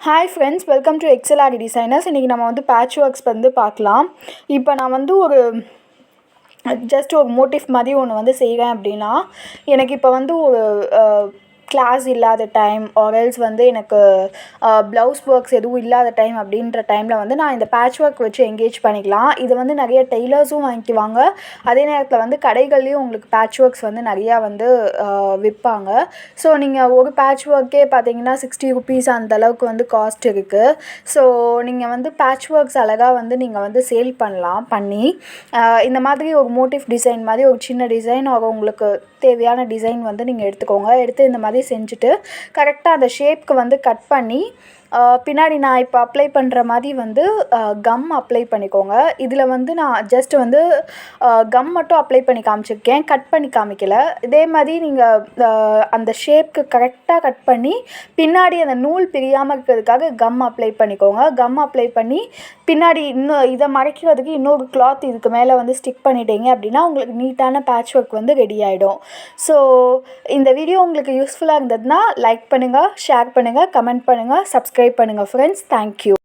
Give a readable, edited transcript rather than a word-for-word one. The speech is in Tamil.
Hi friends, welcome to excel Aari designers. இன்றைக்கி நம்ம வந்து பேட்ச் ஒர்க்ஸ் வந்து பார்க்கலாம். இப்போ நான் வந்து ஜஸ்ட் ஒரு மோட்டிவ் மாதிரி ஒன்று வந்து செய்கிறேன் அப்படின்னா, எனக்கு இப்போ வந்து ஒரு கிளாஸ் இல்லாத டைம் ஆர்எல்ஸ் வந்து எனக்கு ப்ளவுஸ் ஒர்க்ஸ் எதுவும் இல்லாத டைம் அப்படின்ற டைமில் வந்து நான் இந்த பேட்ச் ஒர்க் வச்சு எங்கேஜ் பண்ணிக்கலாம். இது வந்து நிறைய டெய்லர்ஸும் வாங்கிக்குவாங்க. அதே நேரத்தில் வந்து கடைகள்லேயும் உங்களுக்கு பேட்ச் ஒர்க்ஸ் வந்து நிறையா வந்து விற்பாங்க. ஸோ நீங்கள் ஒரு பேட்ச் ஒர்க்கே பார்த்தீங்கன்னா 60 ருபீஸ் அந்தளவுக்கு வந்து காஸ்ட் இருக்குது. ஸோ நீங்கள் வந்து பேட்ச் ஒர்க்ஸ் அழகாக வந்து நீங்கள் வந்து சேல் பண்ணி இந்த மாதிரி ஒரு மோட்டிவ் டிசைன் மாதிரி ஒரு சின்ன டிசைன் உங்களுக்கு தேவையான டிசைன் வந்து நீங்கள் எடுத்து இந்த மாதிரி செஞ்சுட்டு கரெக்டாக அந்த ஷேப்க்கு வந்து கட் பண்ணி பின்னாடி நான் இப்போ அப்ளை பண்ணுற மாதிரி வந்து கம் அப்ளை பண்ணிக்கோங்க. இதில் வந்து நான் ஜஸ்ட் வந்து கம் மட்டும் அப்ளை பண்ணி காமிச்சிருக்கேன், கட் பண்ணி காமிக்கலை. இதே மாதிரி நீங்கள் அந்த ஷேப்க்கு கரெக்டாக கட் பண்ணி பின்னாடி அந்த நூல் பிரியாமல் இருக்கிறதுக்காக கம் அப்ளை பண்ணிக்கோங்க. கம் அப்ளை பண்ணி பின்னாடி இன்னும் இதை மறைக்கிறதுக்கு இன்னொரு கிளாத் இதுக்கு மேலே வந்து ஸ்டிக் பண்ணிட்டீங்க அப்படின்னா உங்களுக்கு நீட்டான பேட்ச் ஒர்க் வந்து ரெடி ஆகிடும். ஸோ இந்த வீடியோ உங்களுக்கு யூஸ்ஃபுல்லாக இருந்ததுன்னா லைக் பண்ணுங்கள், ஷேர் பண்ணுங்கள், கமெண்ட் பண்ணுங்கள், சப்ஸ்கிரைப் பண்ணுங்கள் ஃப்ரெண்ட்ஸ். தேங்க்யூ.